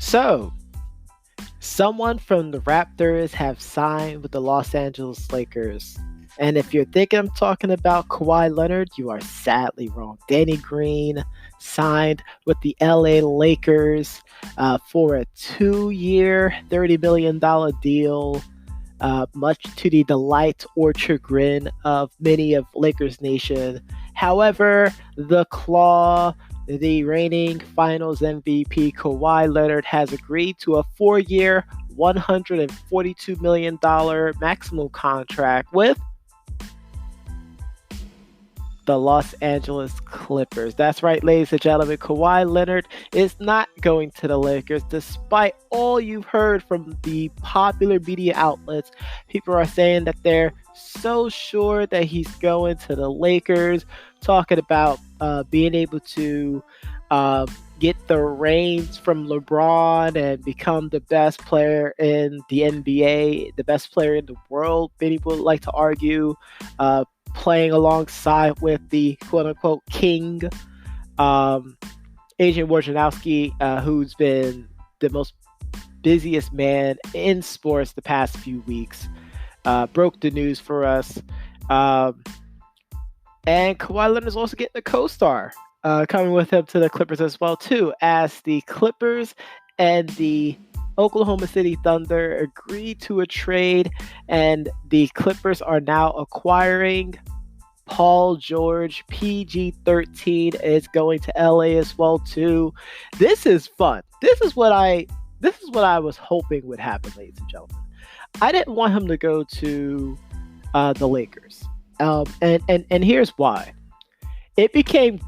So, someone from the Raptors have signed with the Los Angeles Lakers. And if you're thinking I'm talking about Kawhi Leonard, you are sadly wrong. Danny Green signed with the LA Lakers for a 2-year, $30 million deal, much to the delight or chagrin of many of Lakers Nation. However, the reigning Finals MVP Kawhi Leonard has agreed to a 4-year, $142 million maximum contract with the Los Angeles Clippers. That's right, ladies and gentlemen. Kawhi Leonard is not going to the Lakers, despite all you've heard from the popular media outlets. People are saying that they're so sure that he's going to the Lakers, talking about being able to get the reins from LeBron and become the best player in the NBA, the best player in the world. Many would like to argue. Playing alongside with the quote-unquote king, Adrian Wojnarowski, who's been the most busiest man in sports the past few weeks, broke the news for us. And Kawhi Leonard is also getting a co-star coming with him to the Clippers as well, too, as the Clippers and the Oklahoma City Thunder agreed to a trade, and the Clippers are now acquiring Paul George. PG-13 is going to LA as well too. This is fun. This is what I was hoping would happen, ladies and gentlemen. I didn't want him to go to the Lakers, and here's why. It became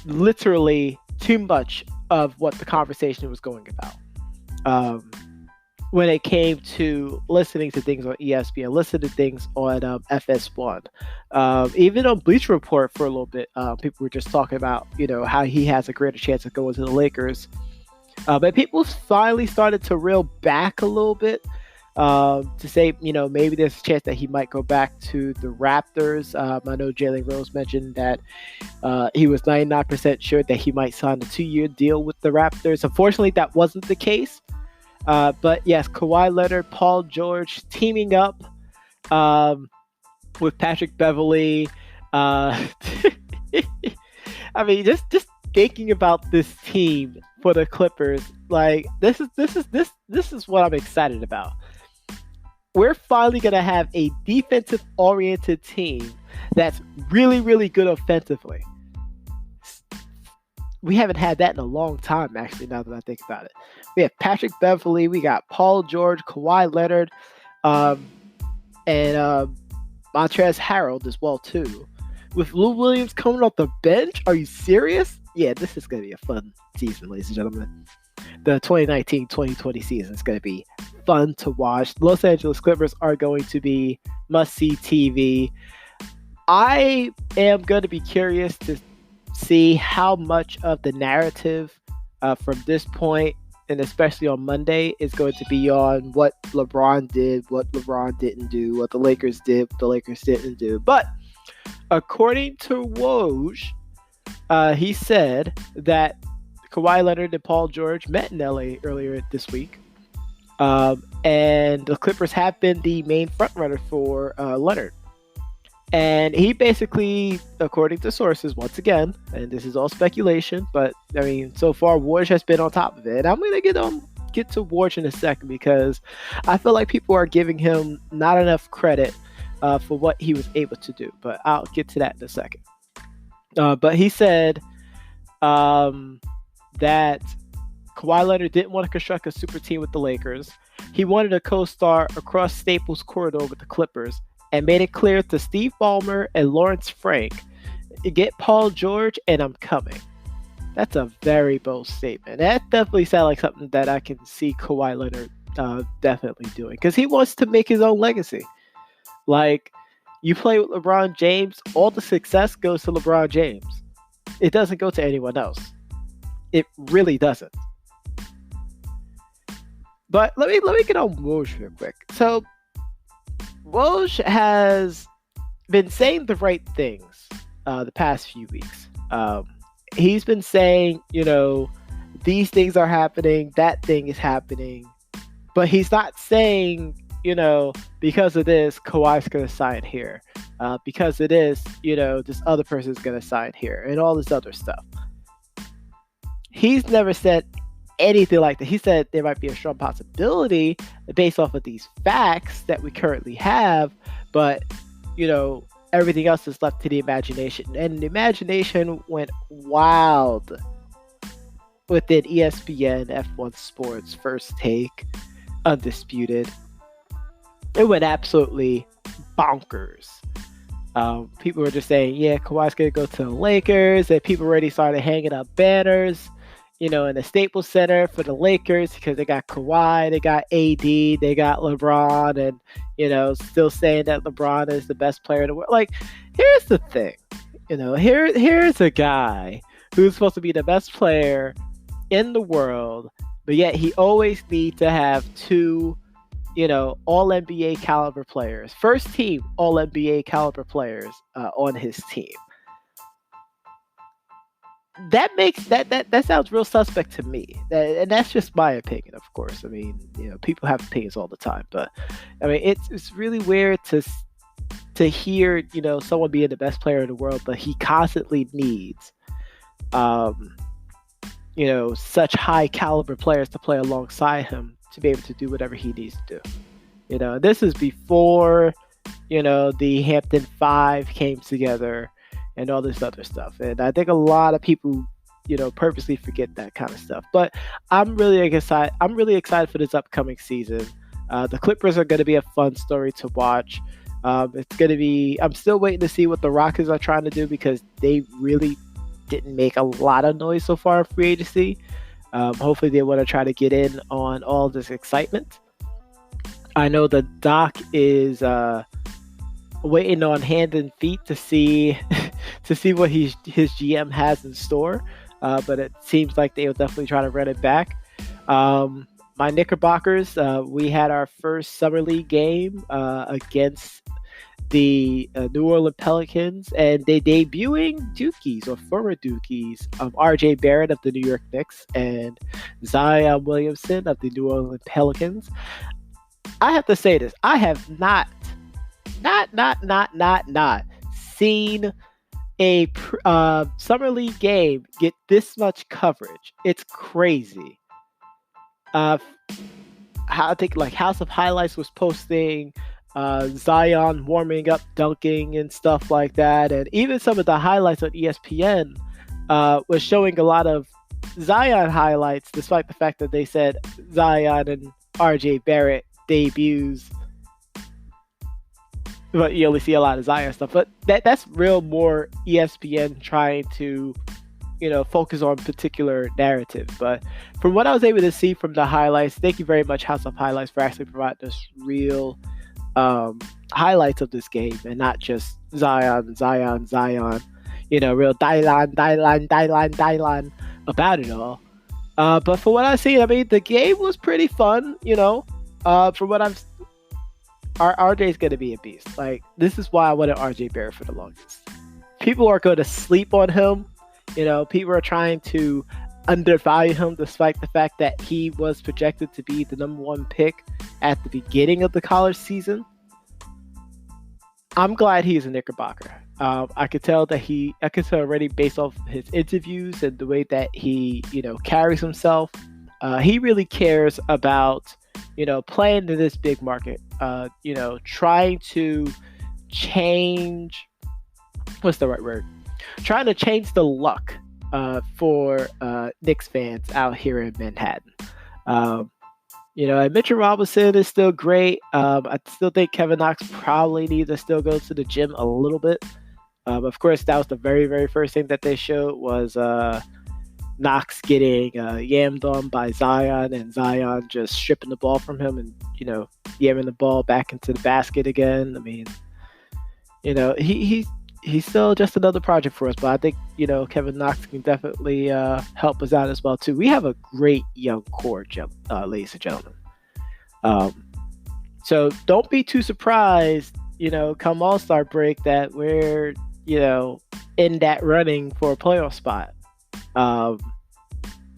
literally too much of what the conversation was going about. When it came to listening to things on ESPN, listening to things on FS1, even on Bleacher Report for a little bit, people were just talking about, how he has a greater chance of going to the Lakers. But people finally started to reel back a little bit to say, maybe there's a chance that he might go back to the Raptors. I know Jalen Rose mentioned that he was 99% sure that he might sign a 2-year deal with the Raptors. Unfortunately, that wasn't the case. But yes, Kawhi Leonard, Paul George teaming up with Patrick Beverley. I mean, just thinking about this team for the Clippers, like this is what I'm excited about. We're finally gonna have a defensive-oriented team that's really, really good offensively. We haven't had that in a long time, actually, now that I think about it. We have Patrick Beverley, we got Paul George, Kawhi Leonard, and Montrezl Harrell as well, too. With Lou Williams coming off the bench, are you serious? Yeah, this is going to be a fun season, ladies and gentlemen. The 2019-2020 season is going to be fun to watch. The Los Angeles Clippers are going to be must-see TV. I am going to be curious to see how much of the narrative from this point, and especially on Monday, is going to be on what LeBron did, what LeBron didn't do, what the Lakers did, what the Lakers didn't do. But according to Woj, he said that Kawhi Leonard and Paul George met in LA earlier this week. And the Clippers have been the main frontrunner for Leonard. And he basically, according to sources, once again, and this is all speculation, but I mean, so far, Woj has been on top of it. And I'm going to get to Woj in a second because I feel like people are giving him not enough credit for what he was able to do. But I'll get to that in a second. But he said that Kawhi Leonard didn't want to construct a super team with the Lakers. He wanted a co-star across Staples Corridor with the Clippers, and made it clear to Steve Ballmer and Lawrence Frank, get Paul George and I'm coming. That's a very bold statement. That definitely sounds like something that I can see Kawhi Leonard definitely doing, because he wants to make his own legacy. Like, you play with LeBron James, all the success goes to LeBron James. It doesn't go to anyone else. It really doesn't. But let me get on Woj real quick. So Woj has been saying the right things the past few weeks. He's been saying, these things are happening, that thing is happening, but he's not saying, because of this, Kawhi's going to sign here. Because of this, this other person's going to sign here, and all this other stuff. He's never said anything like that. He said there might be a strong possibility based off of these facts that we currently have, but, everything else is left to the imagination. And the imagination went wild within ESPN F1 Sports First Take, Undisputed. It went absolutely bonkers. People were just saying, yeah, Kawhi's going to go to the Lakers, and people already started hanging up banners, in the Staples Center for the Lakers because they got Kawhi, they got AD, they got LeBron, and, still saying that LeBron is the best player in the world. Like, here's the thing, here's a guy who's supposed to be the best player in the world, but yet he always needs to have two, all NBA caliber players, first team all NBA caliber players on his team. That makes that sounds real suspect to me, and that's just my opinion, of course. I mean, people have opinions all the time, but I mean, it's really weird to hear someone being the best player in the world, but he constantly needs such high caliber players to play alongside him to be able to do whatever he needs to do. This is before the Hampton Five came together and all this other stuff. And I think a lot of people, purposely forget that kind of stuff. But I'm really excited for this upcoming season. The Clippers are going to be a fun story to watch. It's going to be, I'm still waiting to see what the Rockets are trying to do because they really didn't make a lot of noise so far in free agency. Hopefully they want to try to get in on all this excitement. I know the Doc is waiting on hand and feet to see what his GM has in store, but it seems like they'll definitely try to run it back. My Knickerbockers, we had our first Summer League game against the New Orleans Pelicans, and they debuting Dukies, or former Dukies, RJ Barrett of the New York Knicks and Zion Williamson of the New Orleans Pelicans. I have to say this, I have not seen a Summer League game get this much coverage. It's crazy. I think like House of Highlights was posting Zion warming up, dunking and stuff like that, and even some of the highlights on ESPN was showing a lot of Zion highlights, despite the fact that they said Zion and RJ Barrett debuts. But you only see a lot of Zion stuff. But that's real more ESPN trying to, focus on particular narrative. But from what I was able to see from the highlights, thank you very much, House of Highlights, for actually providing us real highlights of this game and not just Zion, real Dylan about it all. But for what I've seen, I mean, the game was pretty fun, from what I've RJ's going to be a beast. Like, this is why I wanted RJ Barrett for the longest. People are going to sleep on him. People are trying to undervalue him despite the fact that he was projected to be the number one pick at the beginning of the college season. I'm glad he's a Knickerbocker. I could tell already based off his interviews and the way that he, carries himself. He really cares about playing in this big market, trying to change, what's the right word? Trying to change the luck for Knicks fans out here in Manhattan. And Mitchell Robinson is still great. I still think Kevin Knox probably needs to still go to the gym a little bit. Of course, that was the very, very first thing that they showed was Knox getting yammed on by Zion, and Zion just stripping the ball from him and, yamming the ball back into the basket again. I mean, he's still just another project for us, but I think, Kevin Knox can definitely help us out as well, too. We have a great young core, ladies and gentlemen. So don't be too surprised, come All-Star break that we're, in that running for a playoff spot.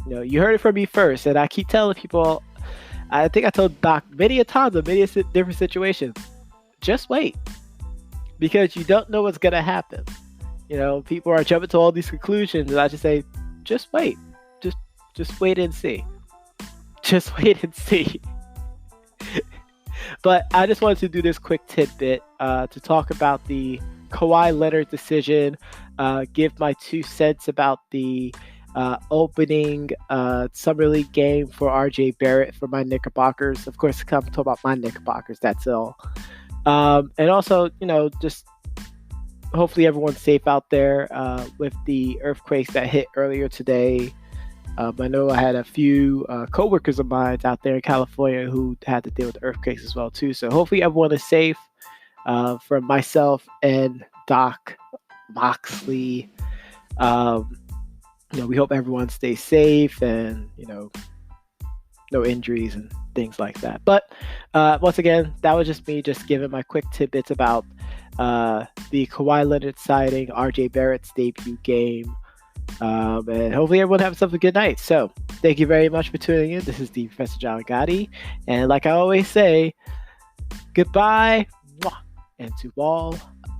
You heard it from me first, and I keep telling people. I think I told Doc many a times in many different situations. Just wait, because you don't know what's gonna happen. People are jumping to all these conclusions, and I just say, just wait, just wait and see. Just wait and see. But I just wanted to do this quick tidbit to talk about the Kawhi Leonard decision, give my 2 cents about the opening summer league game for RJ Barrett for my Knickerbockers. Of course, come talk about my Knickerbockers. That's all. And also, just hopefully everyone's safe out there with the earthquakes that hit earlier today. I know I had a few coworkers of mine out there in California who had to deal with earthquakes as well too. So hopefully everyone is safe. From myself and Doc Moxley, we hope everyone stays safe and no injuries and things like that. But once again, that was just me just giving my quick tidbits about the Kawhi Leonard sighting, RJ Barrett's debut game. And hopefully everyone has a good night. So thank you very much for tuning in. This is the Professor John Gotti. And like I always say, goodbye, and to all,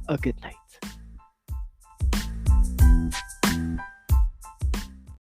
a good night.